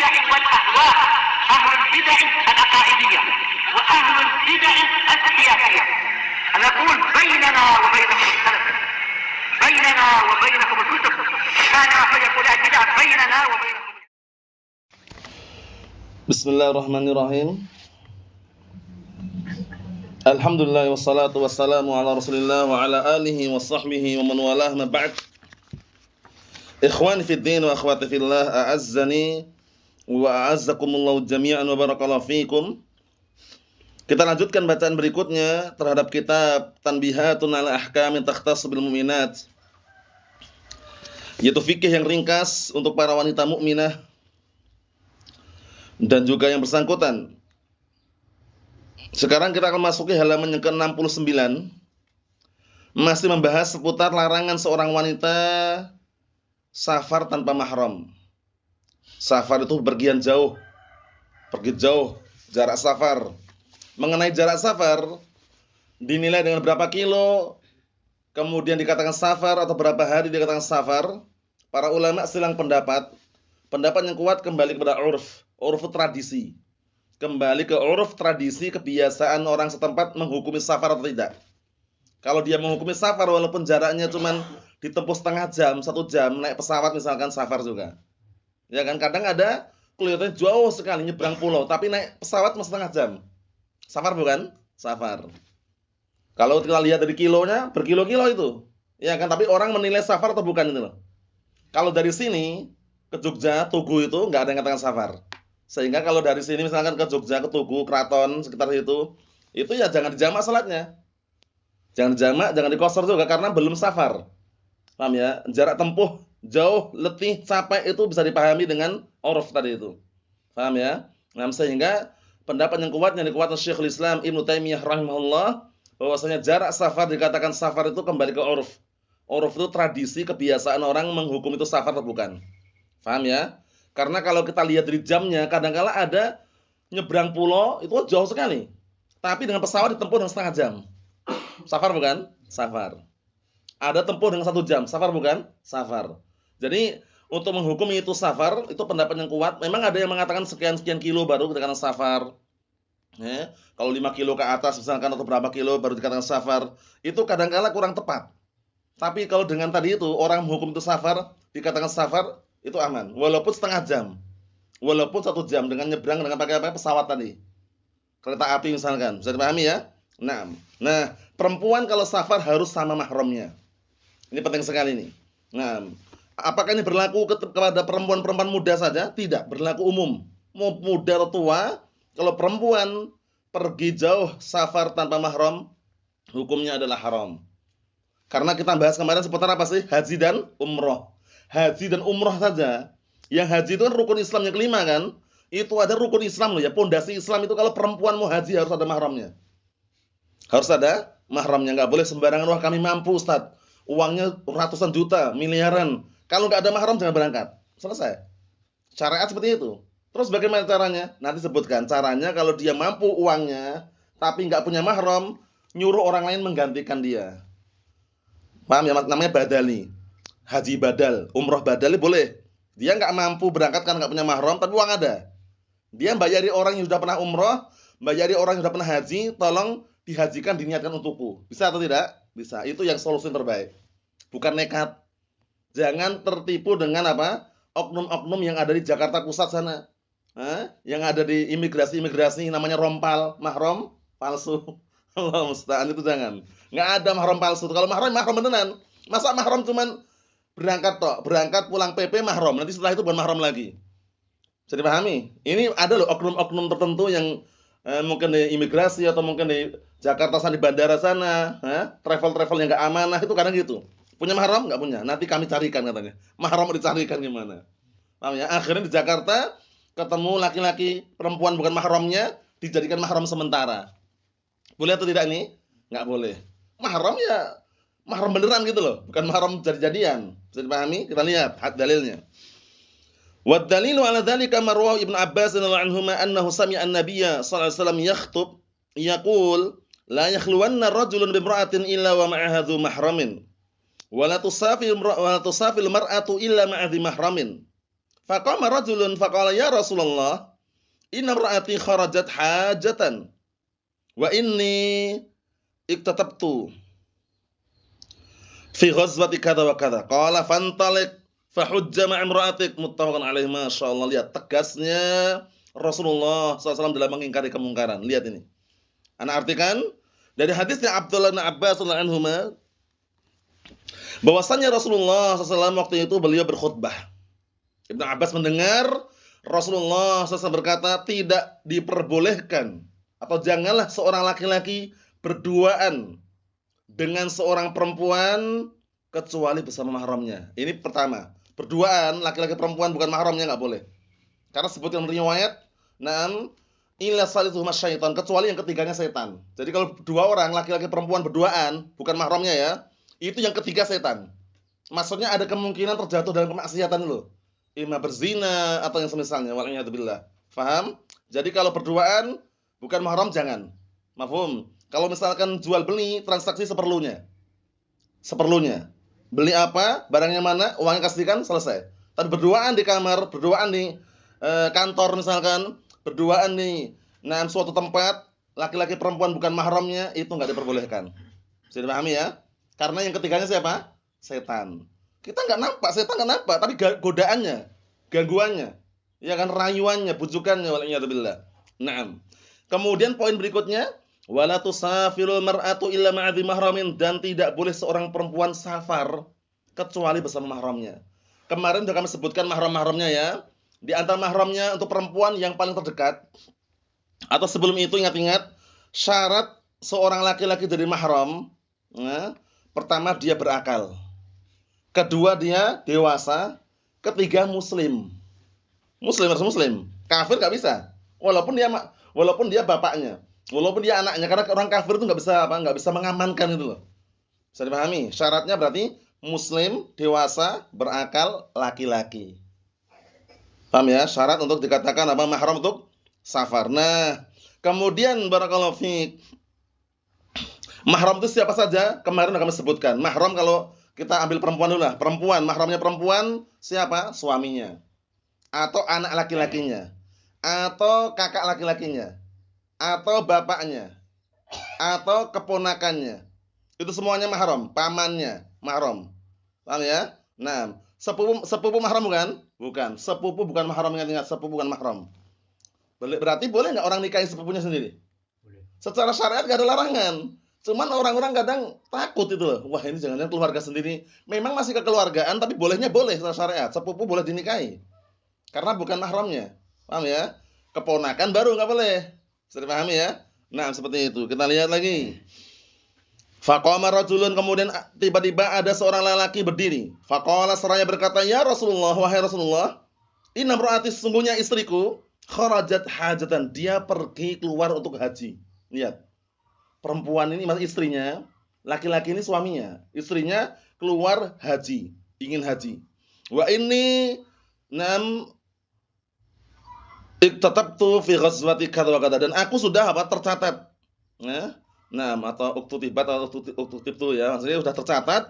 البدع والأهواء، أهل البدع العقائدية وأهل البدع السياسية. نقول بيننا وبينكم السلف، بيننا وبينكم الكتب، كان فيقول البدع بيننا وبينكم. Bismillahirrahmanirrahim. Alhamdulillah wassalatu wassalamu ala Rasulillah wa ala alihi wa sahbihi wa man walah, ma ba'd. Ikhwani fid din wa akhwati fillah, a'azzani wa a'azzakumullah jami'an wa barakallahu fikum. Kita lanjutkan bacaan berikutnya terhadap kitab Tanbihatun 'ala Ahkamin Takhtassu bil Mu'minat, yaitu fikih yang ringkas untuk para wanita mukminah dan juga yang bersangkutan. Sekarang kita akan masuki halaman yang ke-69, masih membahas seputar larangan seorang wanita safar tanpa mahram. Safar itu pergi jauh, jarak safar. Mengenai jarak safar, dinilai dengan berapa kilo, kemudian dikatakan safar, atau berapa hari dikatakan safar. Para ulama silang pendapat. Pendapat yang kuat kembali kepada urf tradisi. Kembali ke uruf tradisi, kebiasaan orang setempat menghukumi safar atau tidak. Kalau dia menghukumi safar walaupun jaraknya cuman ditempuh setengah jam, 1 jam, naik pesawat misalkan safar juga. Ya kan, kadang ada kelihatannya jauh sekali nyebrang pulau, tapi naik pesawat cuma setengah jam. Safar bukan? Safar. Kalau kita lihat dari kilonya, berkilo-kilo itu. Ya kan, tapi orang menilai safar atau bukan itu loh. Kalau dari sini ke Jogja, Tugu itu nggak ada yang katakan safar. Sehingga kalau dari sini misalkan ke Jogja, ke Tugu, Keraton, sekitar itu ya jangan dijamak salatnya. Jangan dijamak, jangan dikosor juga karena belum safar. Paham ya? Jarak tempuh jauh, letih, capek itu bisa dipahami dengan uruf tadi itu. Paham ya? Nah, sehingga pendapat yang kuat yang dikuatkan Syekhul Islam Ibnu Taimiyah rahimahullah, bahwasanya jarak safar dikatakan safar itu kembali ke uruf. Uruf itu tradisi, kebiasaan orang menghukum itu safar atau bukan. Paham ya? Karena kalau kita lihat dari jamnya, kadang-kala ada nyebrang pulau itu jauh sekali. Tapi dengan pesawat ditempuh dengan setengah jam. Safar bukan? Safar. Ada tempuh dengan 1 jam. Safar bukan? Safar. Jadi untuk menghukum itu safar, itu pendapat yang kuat. Memang ada yang mengatakan sekian-sekian kilo baru dikatakan safar. Kalau 5 kilo ke atas misalkan atau berapa kilo baru dikatakan safar. Itu kadang-kala kurang tepat. Tapi kalau dengan tadi itu orang menghukum itu safar, dikatakan safar, itu aman, walaupun setengah jam, walaupun 1 jam dengan nyebrang dengan pakai apa? Pesawat tadi, kereta api misalkan, bisa dipahami ya. Nah, perempuan kalau safar harus sama mahramnya. Ini penting sekali nih. Nah, apakah ini berlaku kepada perempuan-perempuan muda saja? Tidak, berlaku umum. Mau muda atau tua, kalau perempuan pergi jauh safar tanpa mahram, hukumnya adalah haram. Karena kita bahas kemarin seputar apa sih? Haji dan umroh. Haji dan umroh saja. Yang haji itu kan rukun Islam yang kelima kan? Itu ada rukun Islam loh ya. Pondasi Islam itu kalau perempuan mau haji harus ada mahramnya. Harus ada mahramnya. Nggak boleh sembarangan, wah kami mampu Ustaz, uangnya ratusan juta, miliaran. Kalau nggak ada mahram jangan berangkat. Selesai. Syariat seperti itu. Terus bagaimana caranya? Nanti sebutkan caranya. Kalau dia mampu uangnya tapi nggak punya mahram, nyuruh orang lain menggantikan dia. Paham ya? Namanya badali. Haji badal, umroh badal boleh. Dia nggak mampu berangkat karena nggak punya mahram, tapi uang ada. Dia bayari orang yang sudah pernah umroh, bayari orang yang sudah pernah haji, tolong dihajikan, diniatkan untukku. Bisa atau tidak? Bisa. Itu yang solusi terbaik. Bukan nekat. Jangan tertipu dengan apa? Oknum-oknum yang ada di Jakarta Pusat sana. Yang ada di imigrasi namanya rompal, mahram palsu. Allah musta'an, itu jangan. Nggak ada mahram palsu. Kalau mahram beneran. Masa mahram cuman berangkat pulang PP mahram, nanti setelah itu bukan mahram lagi. Bisa dipahami? Ini ada loh oknum-oknum tertentu yang mungkin di imigrasi atau mungkin di Jakarta sana, di bandara sana, travel yang nggak amanah, itu kadang gitu. Punya mahram? Nggak punya. Nanti kami carikan katanya. Mahram dicarikan gimana? Paham ya? Akhirnya di Jakarta ketemu laki-laki, perempuan bukan mahramnya, dijadikan mahram sementara. Boleh atau tidak ini? Nggak boleh. Mahram ya mahram beneran gitu loh, bukan mahram jadi-jadian. Bisa dipahami? Kita lihat dalilnya. Wa dalilu ala dzalika marwahu Ibnu Abbas radhiyallahu anhuma annahu sami'a an-nabiyya sallallahu alaihi wasallam yakhthub yaqul la yakhluwanna rajulun bi imra'atin illa wa ma'aha dzu mahramin wa la tusafil mar'atu illa ma'a dzi mahramin Faqama rajulun faqala ya Rasulullah, inna imra'ati kharajat hajatan wa inni iktatabtu fi ghazwati kadza wa kadza. Qala fantaliq fahujja ma'a imra'atik, muttafaqun alaih. Masyaallah, lihat tegasnya Rasulullah SAW dalam mengingkari kemungkaran. Lihat ini. Ana artikan dari hadisnya Abdullah bin Abbas radhiyallahu anhuma bahwasanya Rasulullah SAW waktu itu beliau berkhutbah. Ibnu Abbas mendengar Rasulullah SAW berkata, tidak diperbolehkan atau janganlah seorang laki-laki berduaan dengan seorang perempuan kecuali bersama mahramnya. Ini pertama, berduaan laki-laki perempuan bukan mahramnya nggak boleh. Karena sebutkan riwayat, "Na'am illa salisuhuma syaitan", kecuali yang ketiganya setan. Jadi kalau dua orang laki-laki perempuan berduaan bukan mahramnya ya, itu yang ketiga setan. Maksudnya ada kemungkinan terjatuh dalam kemaksiatan loh. Imma berzina atau yang semisalnya, wal'iyadzubillah. Faham? Jadi kalau berduaan bukan mahram jangan. Mafhum? Kalau misalkan jual beli transaksi seperlunya. Seperlunya. Beli apa, barangnya mana, uangnya kasihkan, selesai. Tapi berduaan di kamar, berduaan di kantor misalkan, berduaan di suatu tempat, laki-laki perempuan bukan mahramnya, itu enggak diperbolehkan. Bisa dipahami ya? Karena yang ketiganya siapa? Setan. Kita enggak nampak, setan enggak nampak, tapi godaannya, gangguannya, ya kan, rayuannya, bujukannya, wal'iyadzubillah. Naam. Kemudian poin berikutnya, wala tusafirul mar'atu illa ma'adhi mahramin, dan tidak boleh seorang perempuan safar kecuali bersama mahramnya. Kemarin sudah kami sebutkan mahram-mahramnya ya. Di antara mahramnya untuk perempuan yang paling terdekat, atau sebelum itu ingat-ingat syarat seorang laki-laki jadi mahram, ya, pertama dia berakal, kedua dia dewasa, ketiga muslim. Muslim harus muslim. Kafir nggak bisa. Walaupun dia bapaknya, walaupun dia anaknya, karena orang kafir itu nggak bisa mengamankan itu loh. Bisa dipahami? Syaratnya berarti muslim, dewasa, berakal, laki-laki. Paham ya? Syarat untuk dikatakan mahram untuk safar. Nah, kemudian barakallahu fiik. Mahram itu siapa saja? Kemarin sudah kami sebutkan. Mahram kalau kita ambil perempuan dulu lah. Perempuan, mahramnya perempuan siapa? Suaminya. Atau anak laki-lakinya. Atau kakak laki-lakinya. Atau bapaknya. Atau keponakannya. Itu semuanya mahram, pamannya mahram. Paham ya? Nah, sepupu mahram bukan? Bukan. Sepupu bukan mahram, ingat-ingat, sepupu bukan mahram. Berarti boleh enggak orang nikahin sepupunya sendiri? Boleh. Secara syariat enggak ada larangan. Cuman orang-orang kadang takut itu loh. Wah, ini jangan-jangan keluarga sendiri. Memang masih kekeluargaan tapi bolehnya boleh secara syariat. Sepupu boleh dinikahi. Karena bukan mahramnya. Paham ya? Keponakan baru enggak boleh. Bisa dipahami ya? Nah, seperti itu. Kita lihat lagi. Faqama rajulun, kemudian tiba-tiba ada seorang lelaki berdiri. Faqala, seraya berkata, ya Rasulullah, wahai Rasulullah, inna imra'ati, sesungguhnya istriku, kharajat hajatan, dia pergi keluar untuk haji. Lihat. Perempuan ini maksud istrinya, laki-laki ini suaminya. Istrinya keluar haji, ingin haji. Wa inni iktatabtu fi ghazwati kadza wa kadza, dan aku sudah tercatat. Ya. Atau uktutibat atau uktutibtu ya, maksudnya sudah tercatat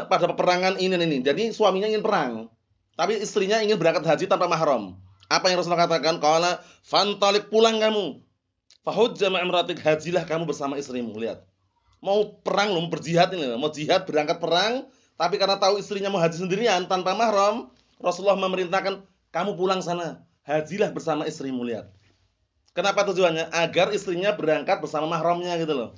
pada peperangan ini. Jadi suaminya ingin perang, tapi istrinya ingin berangkat haji tanpa mahram. Apa yang Rasulullah katakan? Qala fantalik, pulang kamu. Fahujja ma'imratik, hajilah kamu bersama istrimu. Lihat. Mau perang loh, mau berjihad ini, mau jihad, berangkat perang, tapi karena tahu istrinya mau haji sendirian tanpa mahram, Rasulullah memerintahkan kamu pulang sana, hajilah bersama istrimu. Lihat. Kenapa tujuannya? Agar istrinya berangkat bersama mahramnya gitu loh.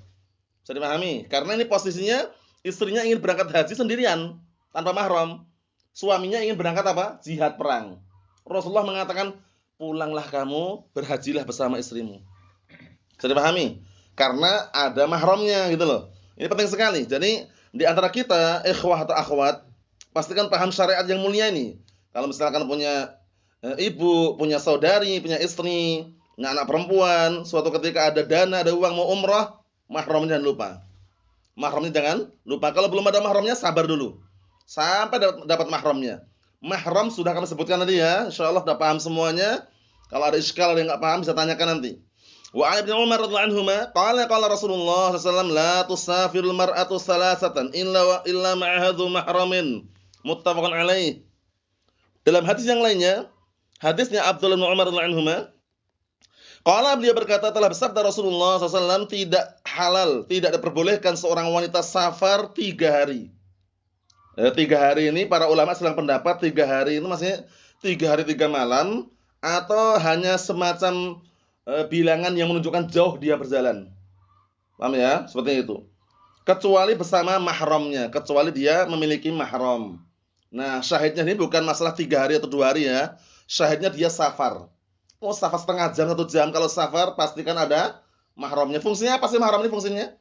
Bisa dipahami? Karena ini posisinya istrinya ingin berangkat haji sendirian tanpa mahram. Suaminya ingin berangkat apa? Jihad, perang. Rasulullah mengatakan, pulanglah kamu, berhajilah bersama istrimu. Bisa dipahami? Karena ada mahramnya gitu loh. Ini penting sekali. Jadi di antara kita, ikhwah atau akhwat, pastikan paham syariat yang mulia ini. Kalau misalkan punya ibu, punya saudari, punya istri, anak perempuan, suatu ketika ada dana, ada uang mau umrah, mahramnya jangan lupa. Mahramnya jangan lupa. Kalau belum ada mahramnya, sabar dulu sampai dapat mahramnya. Mahram sudah kami sebutkan tadi ya. Insyaallah sudah paham semuanya. Kalau ada iskal, ada yang enggak paham bisa tanyakan nanti. Wa Ibnu Umar radhiyallahu anhuma qala Rasulullah sallallahu alaihi wasallam, la tusafirul mar'atu salasatan illa ma'ahadhu mahramin. Muttafaqun alaih. Dalam hadis yang lainnya, hadisnya Abdullah bin Umar radhiyallahu anhuma, qala beliau berkata telah bersabda Rasulullah SAW, tidak halal, tidak diperbolehkan seorang wanita safar 3 hari. 3 hari ini para ulama sedang pendapat 3 hari itu maksudnya 3 hari 3 malam atau hanya semacam bilangan yang menunjukkan jauh dia berjalan. Paham ya? Seperti itu. Kecuali bersama mahramnya, kecuali dia memiliki mahram. Nah, syahidnya ini bukan masalah 3 hari atau 2 hari ya. Syahidnya dia safar. Oh, safar setengah jam, 1 jam. Kalau safar pastikan ada mahramnya. Fungsinya apa sih mahram ini fungsinya?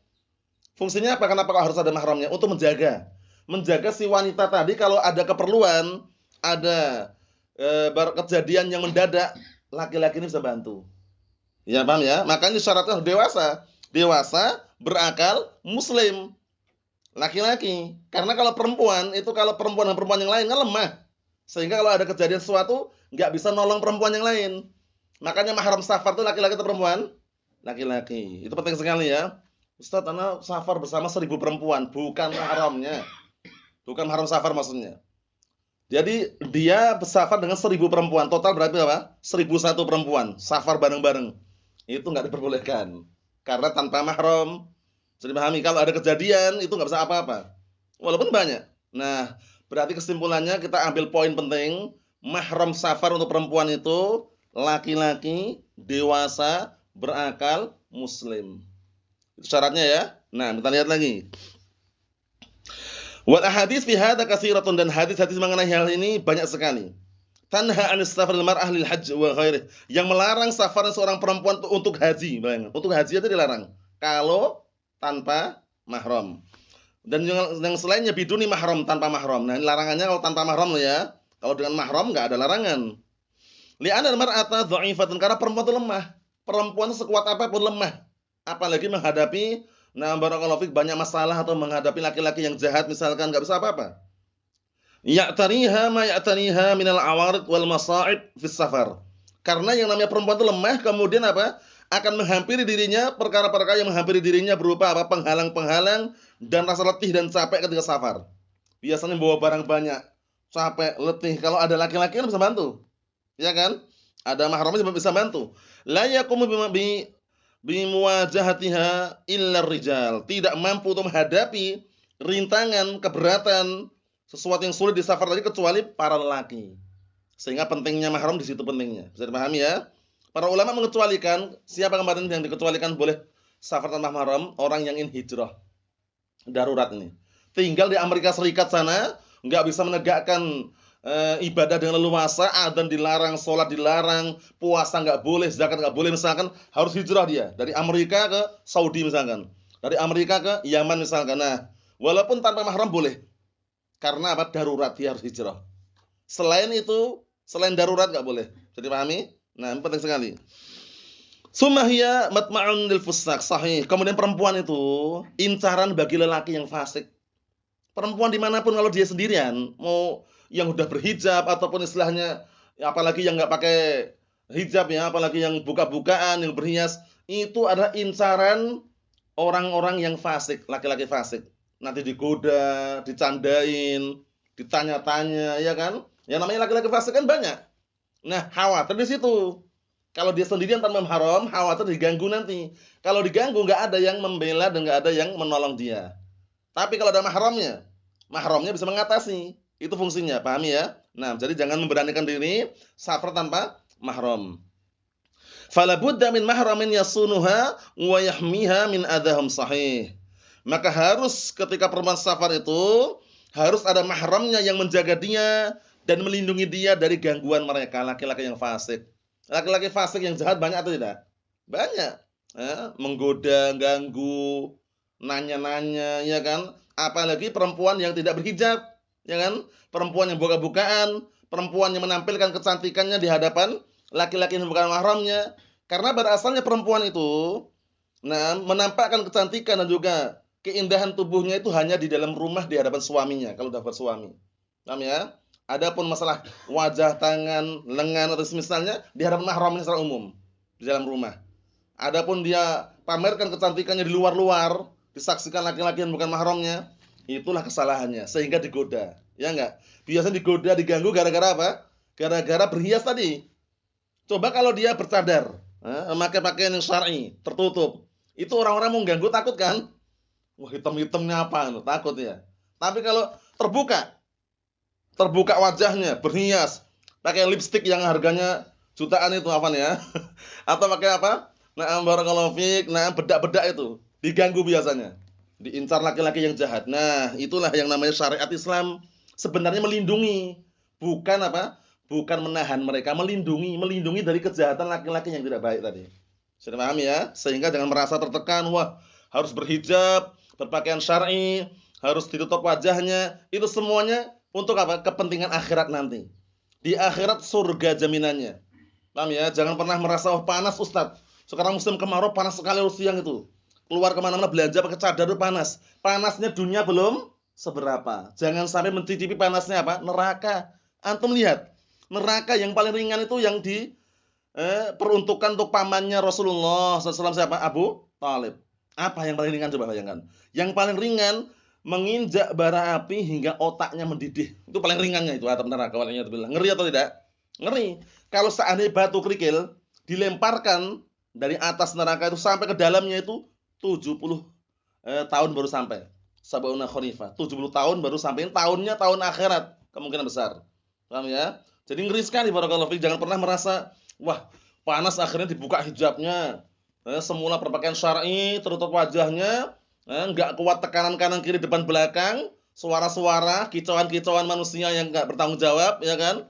Fungsinya apa? Kenapa harus ada mahramnya? Untuk menjaga. Menjaga si wanita tadi kalau ada keperluan, ada kejadian yang mendadak, laki-laki ini bisa bantu. Ya, paham ya? Makanya syaratnya harus dewasa. Dewasa, berakal, muslim. Laki-laki. Karena kalau perempuan, itu kalau perempuan dan perempuan yang lain kan lemah. Sehingga kalau ada kejadian sesuatu, nggak bisa nolong perempuan yang lain. Makanya mahram safar itu laki-laki atau perempuan? Laki-laki. Itu penting sekali ya. Ustaz, ana safar bersama 1000 perempuan, bukan mahramnya. Bukan mahram safar maksudnya. Jadi dia bersafar dengan 1000 perempuan. Total berarti apa? 1001 perempuan. Safar bareng-bareng. Itu nggak diperbolehkan. Karena tanpa mahram. Jadi pahami, kalau ada kejadian itu nggak bisa apa-apa. Walaupun banyak. Nah, berarti kesimpulannya kita ambil poin penting. Mahram safar untuk perempuan itu laki-laki, dewasa, berakal, muslim. Itu syaratnya ya. Nah, kita lihat lagi. Wal ahadits fi hadza katsiratun, dan hadis-hadis mengenai hal ini banyak sekali. Tanha 'anis safar al-mar'ah lil hajj wa ghairihi, yang melarang safar seorang perempuan untuk haji. Untuk haji itu dilarang kalau tanpa mahram. Dan yang selainnya biduni mahram, tanpa mahram. Nah, ini larangannya kalau tanpa mahram loh ya. Kalau dengan mahram enggak ada larangan. Li'anna al-mar'ata dha'ifatun, karena perempuan itu lemah. Perempuan sekuat apapun lemah. Apalagi menghadapi barakallahu fik banyak masalah atau menghadapi laki-laki yang jahat misalkan, enggak bisa apa-apa. Ya'tariha ma ya'tariha minal awarid wal masa'ib fis safar. Karena yang namanya perempuan itu lemah, kemudian apa? Akan menghampiri dirinya perkara-perkara yang menghampiri dirinya berupa apa? Penghalang-penghalang dan rasa letih dan capek ketika safar. Biasanya bawa barang banyak, capek, letih. Kalau ada laki-laki kan bisa bantu. Ya kan? Ada mahramnya bisa bantu. La yaqumu bimuwajahatiha illa rijal. Tidak mampu untuk menghadapi rintangan, keberatan, sesuatu yang sulit di safar tadi kecuali para lelaki. Sehingga pentingnya mahram di situ pentingnya. Bisa dipahami ya? Para ulama mengecualikan, siapa kemarin yang dikecualikan boleh safar tanpa mahram? Orang yang ingin hijrah. Darurat ini. Tinggal di Amerika Serikat sana, nggak bisa menegakkan ibadah dengan leluasa, adzan dilarang, sholat dilarang, puasa nggak boleh, zakat nggak boleh misalkan, harus hijrah dia. Dari Amerika ke Saudi misalkan. Dari Amerika ke Yaman misalkan. Nah, walaupun tanpa mahram boleh. Karena apa? Darurat, dia harus hijrah. Selain itu, selain darurat nggak boleh. Jadi pahami? Nah, ini penting sekali. Sumahiyya matma'un lil fusaq, sahih. Kemudian perempuan itu incaran bagi lelaki yang fasik. Perempuan dimanapun kalau dia sendirian, mau yang udah berhijab ataupun istilahnya, apalagi yang nggak pakai hijab ya, apalagi yang buka-bukaan, yang berhias, itu adalah incaran orang-orang yang fasik, laki-laki fasik. Nanti digoda, dicandain, ditanya-tanya, ya kan? Yang namanya laki-laki fasik kan banyak. Nah, khawatir di situ. Kalau dia sendirian tanpa mahram, khawatir diganggu nanti. Kalau diganggu nggak ada yang membela dan nggak ada yang menolong dia. Tapi kalau ada mahramnya, mahramnya bisa mengatasi. Itu fungsinya, pahami ya? Nah, jadi jangan memberanikan diri safar tanpa mahram. Fala budda min mahramin yasunuha wa yahmiha min adahum, sahih. Maka harus ketika perempuan safar itu harus ada mahramnya yang menjaga dia dan melindungi dia dari gangguan mereka, laki-laki yang fasik. Laki-laki fasik yang jahat banyak atau tidak? Banyak. Menggoda, ganggu, nanya-nanya, ya kan? Apalagi perempuan yang tidak berhijab, ya kan? Perempuan yang buka-bukaan, perempuan yang menampilkan kecantikannya di hadapan laki-laki yang bukan mahramnya. Karena pada asalnya perempuan itu menampakkan kecantikan dan juga keindahan tubuhnya itu hanya di dalam rumah di hadapan suaminya kalau dapat suami. Paham ya? Adapun masalah wajah, tangan, lengan atau misalnya di hadapan mahramnya secara umum di dalam rumah. Adapun dia pamerkan kecantikannya di luar-luar, disaksikan laki-laki yang bukan mahramnya, itulah kesalahannya sehingga digoda. Ya enggak? Biasanya digoda, diganggu gara-gara apa? Gara-gara berhias tadi. Coba kalau dia bercadar, memakai pakaian yang syar'i, tertutup. Itu orang-orang mau ganggu takut kan? Wah, hitam-hitamnya apa? Takut ya. Tapi kalau terbuka, terbuka wajahnya, berhias, pakai lipstik yang harganya jutaan itu apa nih ya? Atau pakai apa? Nah, barakallahu fiik, nah bedak-bedak itu diganggu biasanya. Diincar laki-laki yang jahat. Nah, itulah yang namanya syariat Islam sebenarnya melindungi, bukan apa? Bukan menahan mereka, melindungi, melindungi dari kejahatan laki-laki yang tidak baik tadi. Sudah paham ya? Sehingga jangan merasa tertekan, wah, harus berhijab, berpakaian syar'i, harus ditutup wajahnya. Itu semuanya untuk apa? Kepentingan akhirat nanti. Di akhirat surga jaminannya. Paham ya? Jangan pernah merasa, oh panas Ustaz. Sekarang musim kemarau panas sekali siang itu. Keluar kemana-mana belanja pakai cadar itu panas. Panasnya dunia belum seberapa. Jangan sampai mencicipi panasnya apa? Neraka. Antum lihat, neraka yang paling ringan itu yang peruntukan untuk pamannya Rasulullah SAW siapa? Abu Thalib. Apa yang paling ringan coba bayangkan? Yang paling ringan menginjak bara api hingga otaknya mendidih. Itu paling ringannya itu atap neraka. Ngeri atau tidak? Ngeri. Kalau seandainya batu kerikil dilemparkan dari atas neraka itu sampai ke dalamnya itu 70 tahun baru sampai. Sab'una kharifah. 70 tahun baru sampai. Tahunnya tahun akhirat. Kemungkinan besar. Paham ya? Jadi ngeri sekali barakallahu fiik. Jangan pernah merasa, wah, panas akhirnya dibuka hijabnya. Semula berpakaian syar'i, tertutup wajahnya, enggak kuat tekanan kanan kiri depan belakang, suara-suara, kicauan-kicauan manusia yang enggak bertanggung jawab, ya kan?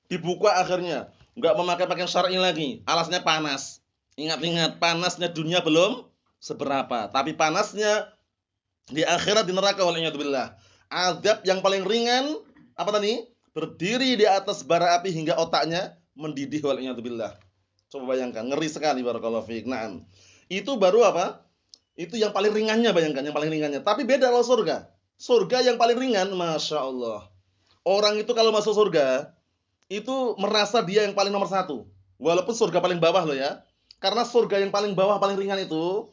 Dibuka akhirnya, enggak memakai pakaian syar'i lagi. Alasnya panas. Ingat-ingat, panasnya dunia belum seberapa, tapi panasnya di akhirat di neraka waliyadzubillah. Azab yang paling ringan apa tadi? Berdiri di atas bara api hingga otaknya mendidih waliyadzubillah. Coba bayangkan, ngeri sekali barakallahu fiik. Naam. Itu baru apa? Itu yang paling ringannya, bayangkan yang paling ringannya. Tapi beda kalau surga. Surga yang paling ringan, Masya Allah. Orang itu kalau masuk surga, itu merasa dia yang paling nomor satu. Walaupun surga paling bawah loh ya. Karena surga yang paling bawah, paling ringan itu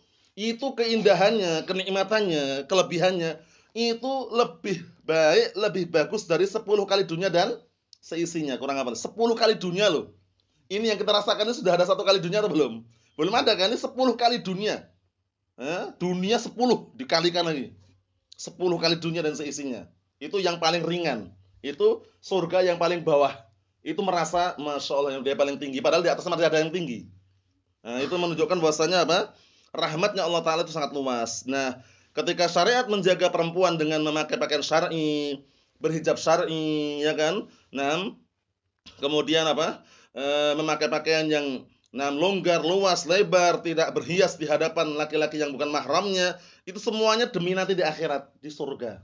keindahannya, kenikmatannya, kelebihannya, itu lebih baik, lebih bagus dari 10 kali dunia dan seisinya. Kurang apa? 10 kali dunia loh. Ini yang kita rasakan ini sudah ada 1 kali dunia atau belum? Belum ada kan? Ini 10 kali dunia. Dunia 10 dikalikan lagi. 10 kali dunia dan seisinya. Itu yang paling ringan. Itu surga yang paling bawah. Itu merasa Masya Allah yang dia paling tinggi. Padahal di atas masih ada yang tinggi. Nah, itu menunjukkan bahwasanya apa? Rahmatnya Allah Ta'ala itu sangat luas. Nah, ketika syariat menjaga perempuan dengan memakai pakaian syar'i, berhijab syar'i, ya kan? Nah, kemudian apa? Memakai pakaian yang longgar, luas, lebar, tidak berhias di hadapan laki-laki yang bukan mahramnya, itu semuanya demi nanti di akhirat, di surga.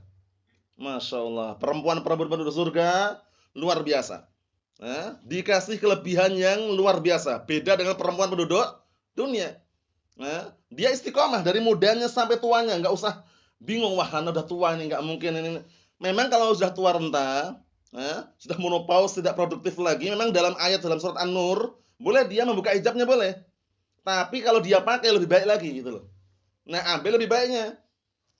Masya Allah, perempuan-perempuan penduduk surga luar biasa. Dikasih kelebihan yang luar biasa, beda dengan perempuan penduduk dunia. Dia istiqomah dari mudanya sampai tuanya, nggak usah bingung, wah anda udah tua ini, nggak mungkin ini. Memang kalau sudah tua renta, sudah menopause, tidak produktif lagi, memang dalam ayat dalam surat An-Nur boleh dia membuka hijabnya boleh. Tapi kalau dia pakai lebih baik lagi gitu loh. Nah, ambil lebih baiknya.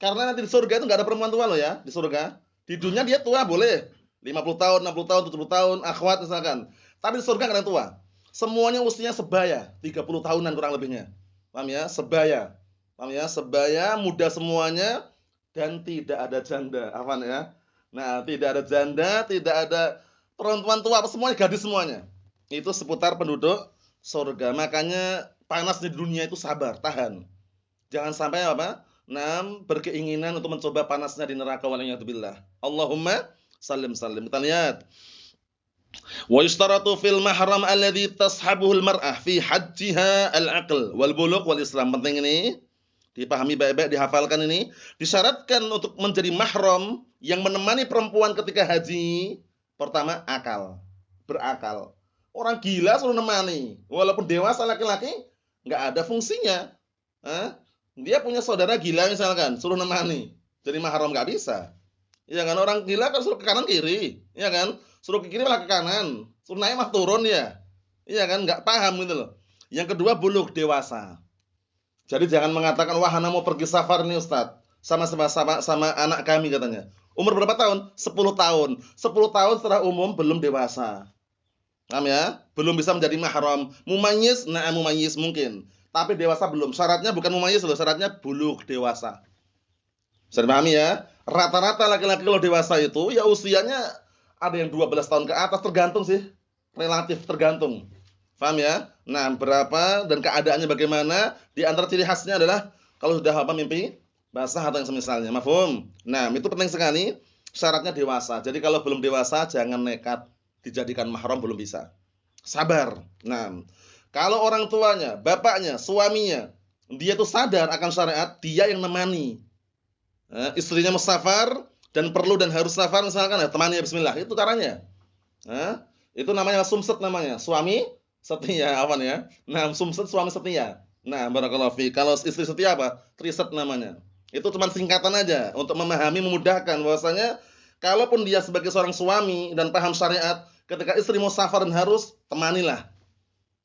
Karena nanti di surga itu nggak ada perempuan tua loh ya, di surga. Di dunia dia tua boleh. 50 tahun, 60 tahun, 70 tahun, akhwat misalkan. Tapi di surga nggak ada yang tua. Semuanya usianya sebaya, 30 tahunan kurang lebihnya. Paham ya? Sebaya. Paham ya? Sebaya, muda semuanya dan tidak ada janda. Apa ya? Nah, tidak ada janda, tidak ada perempuan tua, semuanya gadis semuanya. Itu seputar penduduk surga. Makanya panas di dunia itu sabar, tahan. Jangan sampai apa? Berkeinginan untuk mencoba panasnya di neraka waliyadzubillah. Allahumma sallim sallim. Kita lihat. Wa yustaratu fil mahram alladhi tashabuhu al-mar'ah fi hajjiha al-aql wal bulugh wal islam. Penting ini. Dipahami baik-baik, dihafalkan ini. Disyaratkan untuk menjadi mahram yang menemani perempuan ketika haji. Pertama, akal. Berakal. Orang gila suruh nemani. Walaupun dewasa laki-laki, nggak ada fungsinya. Dia punya saudara gila misalkan, suruh nemani. Jadi mahram nggak bisa. Ya kan, orang gila kan suruh ke kanan kiri. Ya kan, suruh ke kiri malah ke kanan. Suruh naik malah turun ya. Iya kan, nggak paham gitu loh. Yang kedua, bulugh, dewasa. Jadi jangan mengatakan, wah ana mau pergi safar nih Ustaz. Sama anak kami katanya. Umur berapa tahun? 10 tahun. 10 tahun setelah umum belum dewasa. Paham ya? Belum bisa menjadi mahram. Mumayyiz, na'am mumayyiz mungkin. Tapi dewasa belum. Syaratnya bukan mumayyiz loh, syaratnya bulugh dewasa. Bisa dipahami ya? Rata-rata laki-laki kalau dewasa itu ya usianya ada yang 12 tahun ke atas, tergantung sih. Relatif tergantung. Paham ya? Nah, berapa dan keadaannya bagaimana? Di antara ciri khasnya adalah kalau sudah apa mimpi basah atau yang semisalnya. Mafhum? Nah, itu penting sekali. Syaratnya dewasa. Jadi kalau belum dewasa jangan nekat dijadikan mahram, belum bisa. Sabar. Nah, kalau orang tuanya, bapaknya, suaminya, dia tuh sadar akan syariat, dia yang nemani. Istrinya musafar dan perlu dan harus safar misalkan ya, temani bismillah. Itu caranya. Itu namanya sumsat namanya. Suami setia awan ya. Nah, sumsat suami setia. Nah, barakallahu fi. Kalau istri setia apa? Triset namanya. Itu cuma singkatan aja untuk memahami, memudahkan bahwasanya kalaupun dia sebagai seorang suami dan paham syariat, ketika istri mau safar dan harus temanilah.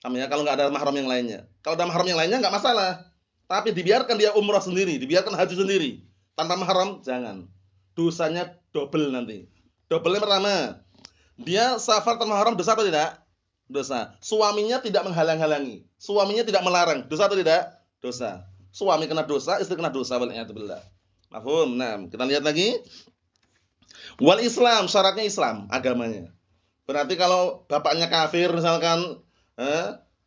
Paham ya? Kalau nggak ada mahram yang lainnya. Kalau ada mahram yang lainnya nggak masalah. Tapi dibiarkan dia umrah sendiri, dibiarkan haji sendiri. Tanpa mahram jangan. Dosanya double nanti. Double pertama, dia safar tanpa mahram dosa atau tidak? Dosa. Suaminya tidak menghalang-halangi. Suaminya tidak melarang. Dosa atau tidak? Dosa. Suami kena dosa, istri kena dosa. Wal'iyadzubillah. Mafhum? Nah, kita lihat lagi. Wal Islam, syaratnya Islam, agamanya. Berarti kalau bapaknya kafir misalkan,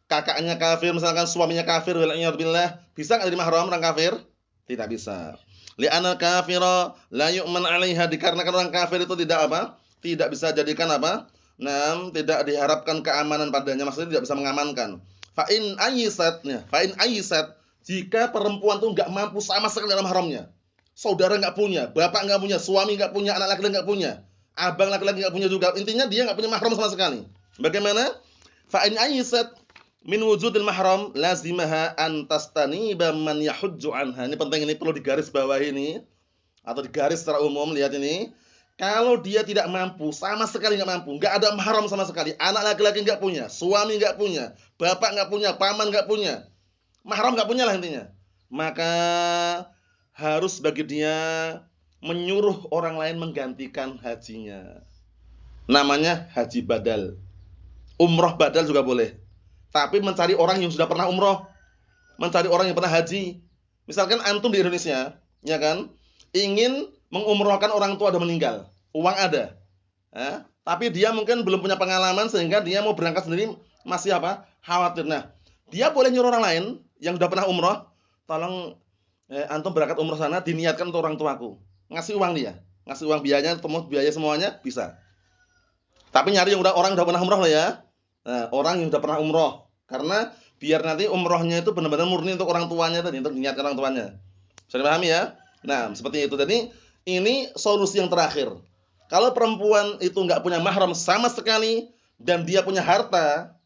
kakaknya kafir misalkan, suaminya kafir, wal'iyadzubillah, bisa enggak jadi mahram orang kafir? Tidak bisa. Li'anal kafira la yu'man 'alaiha, dikarenakan orang kafir itu tidak apa? Tidak bisa jadikan apa? Nah, tidak diharapkan keamanan padanya, maksudnya tidak bisa mengamankan. Fa in ayyisat, jika perempuan itu enggak mampu sama sekali dalam haramnya. Saudara enggak punya, bapak enggak punya, suami enggak punya, anak laki-laki enggak punya, abang laki-laki enggak punya juga. Intinya dia enggak punya mahram sama sekali. Bagaimana? Fa in ayyisat min wujudil mahram lazimaha an tastaniba man yahujju anha. Ini penting, ini perlu digaris bawah ini atau digaris secara umum. Lihat ini. Kalau dia tidak mampu, sama sekali enggak mampu, enggak ada mahram sama sekali, anak laki-laki enggak punya, suami enggak punya, bapak enggak punya, paman enggak punya, mahram enggak punya lah intinya. Maka harus bagi dia menyuruh orang lain menggantikan hajinya. Namanya haji badal. Umroh badal juga boleh. Tapi mencari orang yang sudah pernah umroh, mencari orang yang pernah haji. Misalkan antum di Indonesia, ya kan, ingin mengumrohkan orang tua udah meninggal, uang ada, tapi dia mungkin belum punya pengalaman sehingga dia mau berangkat sendiri masih apa? Khawatir. Nah, dia boleh nyuruh orang lain yang sudah pernah umroh, tolong antum berangkat umroh sana, diniatkan untuk orang tuaku, ngasih uang dia, ngasih uang biayanya, biaya semuanya bisa. Tapi nyari yang orang udah pernah umroh lah ya. Nah, orang yang udah pernah umroh, karena biar nanti umrohnya itu benar-benar murni untuk orang tuanya tadi, untuk diniatkan orang tuanya. Bisa dipahami ya? Nah, seperti itu. Jadi ini solusi yang terakhir. Kalau perempuan itu nggak punya mahram sama sekali dan dia punya harta,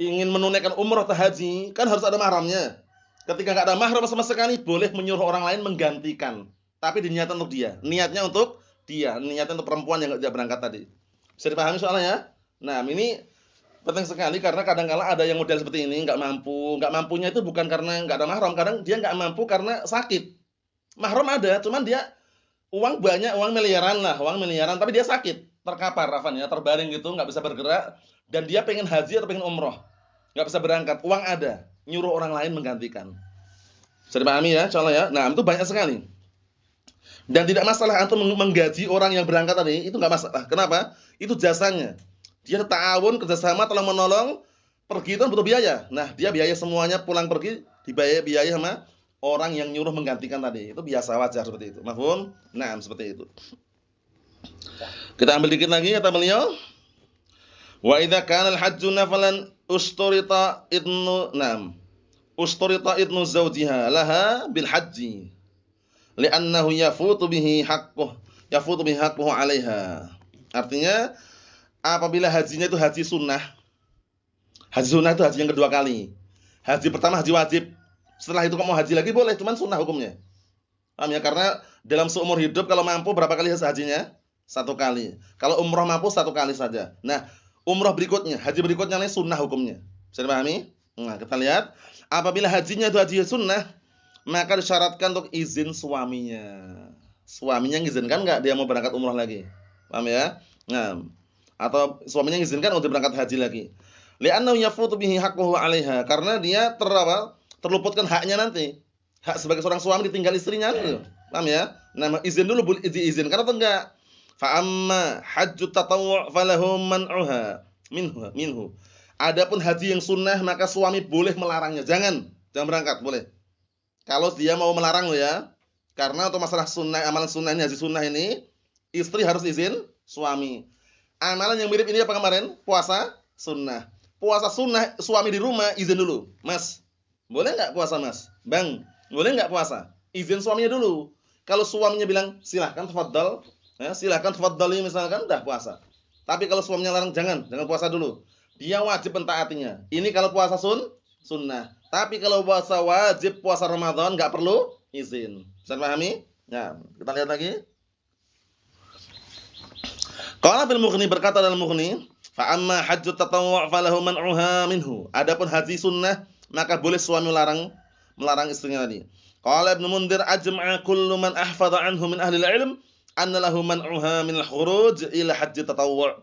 ingin menunaikan umroh atau haji, kan harus ada mahramnya. Ketika nggak ada mahram sama sekali, boleh menyuruh orang lain menggantikan. Tapi diniatkan untuk dia. Niatnya untuk dia, niatnya untuk perempuan yang nggak berangkat tadi. Bisa dipahami soalnya ya? Nah, ini penting sekali karena kadang-kala ada yang model seperti ini nggak mampu. Nggak mampunya itu bukan karena nggak ada mahram, kadang dia nggak mampu karena sakit. Mahram ada, cuman dia uang banyak, uang miliaran lah, uang miliaran, tapi dia sakit, terkapar, terbaring gitu, nggak bisa bergerak, dan dia pengen haji atau pengen umroh, nggak bisa berangkat, uang ada, nyuruh orang lain menggantikan. Bisa dipahami ya, insyaallah ya. Nah, itu banyak sekali. Dan tidak masalah antum menggaji orang yang berangkat tadi, itu nggak masalah. Kenapa? Itu jasanya. Dia ta'awun, kerjasama, tolong menolong, pergi itu butuh biaya. Nah, dia biaya semuanya, pulang pergi dibiayai sama orang yang nyuruh menggantikan tadi. Itu biasa, wajar seperti itu. Mafhum? Nah, seperti itu. Kita ambil dikit lagi kata beliau. Wa idza kana al-hajju nafalan usturita idnu zawjiha laha bil hajji li'annahu yafutu bihi haqquhu 'alaiha. Artinya apabila hajinya itu haji sunnah. Haji sunnah itu haji yang kedua kali. Haji pertama haji wajib. Setelah itu kamu mau haji lagi boleh, cuman sunnah hukumnya. Paham ya? Karena dalam seumur hidup kalau mampu berapa kali hajinya? 1 kali. Kalau umroh mampu 1 kali saja. Nah, umroh berikutnya, haji berikutnya ini sunnah hukumnya. Bisa dipahami? Nah, kita lihat. Apabila hajinya itu haji sunnah, maka disyaratkan untuk izin suaminya. Suaminya ngizinkan enggak dia mau berangkat umroh lagi? Paham ya? Nah, atau suaminya mengizinkan untuk berangkat haji lagi. Li'annahu yafutu bihi haqquhu 'alaiha, karena dia terluputkan haknya nanti. Hak sebagai seorang suami ditinggal istrinya itu. Paham ya? Nah, izin dulu diizinkan atau enggak? Fa amma hajjut tatawwu' falahu man'uha minhu. Adapun haji yang sunnah maka suami boleh melarangnya. Jangan berangkat, boleh. Kalau dia mau melarang lo ya. Karena untuk masalah sunnah, amalan sunnah ini, haji sunnah ini, istri harus izin suami. Amalan yang mirip ini apa kemarin? Puasa sunnah. Puasa sunnah, suami di rumah izin dulu. Mas, boleh nggak puasa mas? Bang, boleh nggak puasa? Izin suaminya dulu. Kalau suaminya bilang silahkan tafadhal, ya, silahkan tafadhali misalkan, udah puasa. Tapi kalau suaminya larang, jangan puasa dulu. Dia wajib mentaatinya. Ini kalau puasa sunnah. Tapi kalau puasa wajib, puasa Ramadan nggak perlu izin. Bisa dipahami? Ya, kita lihat lagi. Qala fil Mughni, berkata dalam Mughni, fa amma hajjut tatawwu' falahu man'uha minhu. Adapun haji sunnah maka boleh suami melarang istrinya tadi. Qala Ibnu Mundhir ajma'a kullu man ahfadha anhu min ahli al-'ilm anna lahu man'uha min al-khuruj ila hajjit tatawwu'.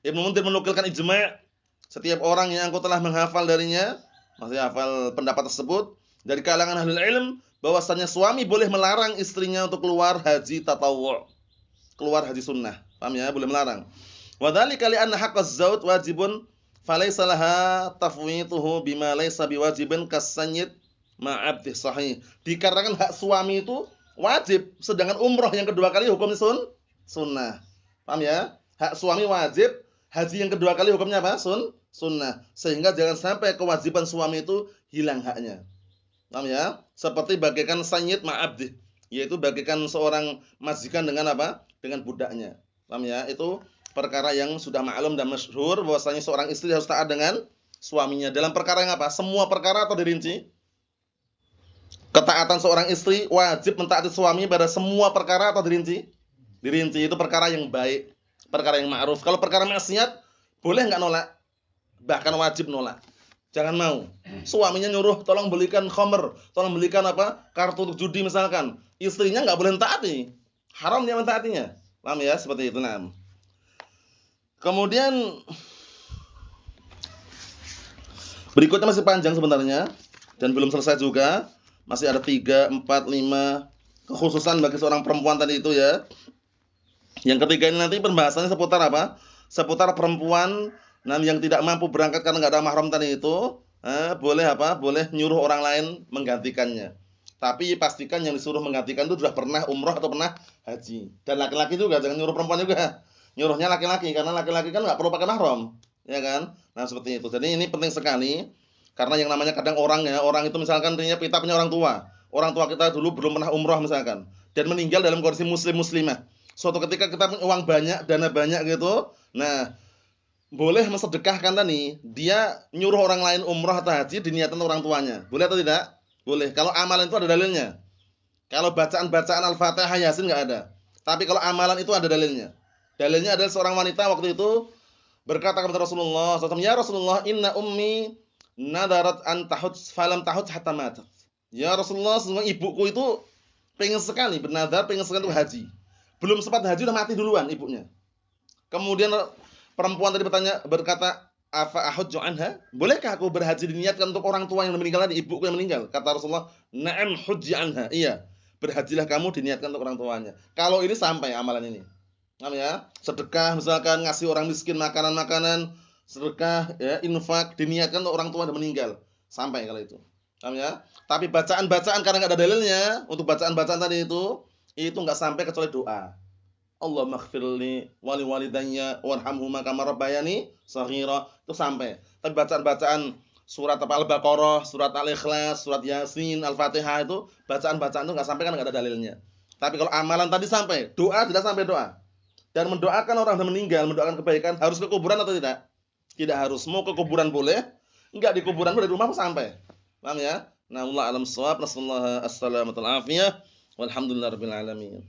Ibnu Mundhir menukilkan ijma' setiap orang yang aku telah menghafal darinya, maksudnya hafal pendapat tersebut dari kalangan ahli ilm, bahwasanya suami boleh melarang istrinya untuk keluar haji tatawwu', keluar haji sunnah. Paham ya? Boleh melarang. Wa dzalika li anna haqqaz zawj wajibun falaysa laha tafwituhu bima laysa biwajibin kas-sayyid ma'abdi sahih. Dikarenakan hak suami itu wajib, sedangkan umroh yang kedua kali hukumnya sunnah. Paham ya? Hak suami wajib, haji yang kedua kali hukumnya apa? Sunnah. Sehingga jangan sampai kewajiban suami itu hilang haknya. Paham ya? Seperti bagaikan sayyid ma'abdi, yaitu bagaikan seorang majikan dengan apa? Dengan budaknya. Paham ya? Itu perkara yang sudah maklum dan masyhur bahwasanya seorang istri harus taat dengan suaminya. Dalam perkara yang apa? Semua perkara atau dirinci? Ketaatan seorang istri wajib mentaati suami pada semua perkara atau dirinci? Dirinci, itu perkara yang baik, perkara yang ma'ruf. Kalau perkara maksiat, boleh enggak nolak? Bahkan wajib nolak. Jangan mau. Suaminya nyuruh tolong belikan khamr, tolong belikan apa? Kartu untuk judi misalkan. Istrinya enggak boleh taati. Haram dia mentaatinya. Paham ya? Seperti itu. Nah. Kemudian berikutnya masih panjang sebenarnya dan belum selesai juga. Masih ada 3, 4, 5 kekhususan bagi seorang perempuan tadi itu ya. Yang ketiga ini nanti pembahasannya seputar apa? Seputar perempuan yang tidak mampu berangkat karena enggak ada mahram tadi itu, boleh apa? Boleh nyuruh orang lain menggantikannya. Tapi pastikan yang disuruh menggantikan itu sudah pernah umroh atau pernah haji. Dan laki-laki juga, jangan nyuruh perempuan juga. Nyuruhnya laki-laki, karena laki-laki kan nggak perlu pakai mahram, ya kan? Nah seperti itu. Jadi ini penting sekali, karena yang namanya kadang orang itu misalkan kita punya orang tua kita dulu belum pernah umroh misalkan, dan meninggal dalam kondisi muslimah. Suatu ketika kita punya uang banyak, dana banyak gitu, nah boleh mensedekahkan tadi, dia nyuruh orang lain umroh atau haji diniatkan orang tuanya, boleh atau tidak? Boleh. Kalau amalan itu ada dalilnya. Kalau bacaan Al-Fatihah, Yasin nggak ada. Tapi kalau amalan itu ada dalilnya. Dalilnya adalah seorang wanita waktu itu berkata kepada Rasulullah SAW, ya Rasulullah, inna ummi nadarat an tahud falam tahud hatta matat. Ya Rasulullah, semua ibuku itu pengen sekali untuk haji. Belum sempat haji udah mati duluan ibunya. Kemudian perempuan tadi berkata, afa ahujju anha? Bolehkah aku berhaji diniatkan untuk orang tua yang meninggal tadi, ibuku yang meninggal? Kata Rasulullah, na'am hujji anha. Iya, berhajilah kamu diniatkan untuk orang tuanya. Kalau ini sampai amalan ini. Paham ya? Sedekah misalkan ngasih orang miskin makanan-makanan, sedekah ya, infak diniatkan untuk orang tua yang meninggal. Sampai kalau itu. Paham ya? Tapi bacaan-bacaan karena enggak ada dalilnya, untuk bacaan-bacaan tadi itu enggak sampai kecuali doa. Allahumma ighfirli wa li walidayya warhamhuma kama rabbayani shaghira, itu sampai. Tapi bacaan-bacaan surat Al-Baqarah, surat Al-Ikhlas, surat Yasin, Al-Fatihah itu bacaan-bacaan itu enggak sampai kan enggak ada dalilnya. Tapi kalau amalan tadi sampai, doa tidak sampai doa. Dan mendoakan orang yang meninggal, mendoakan kebaikan harus ke kuburan atau tidak? Tidak harus. Mau ke kuburan boleh, enggak di kuburan boleh, di rumah pun sampai. Paham ya? Nah, Allah alam shawab, nasallahu as-salamata wal afiyah, walhamdulillahirabbil alamin.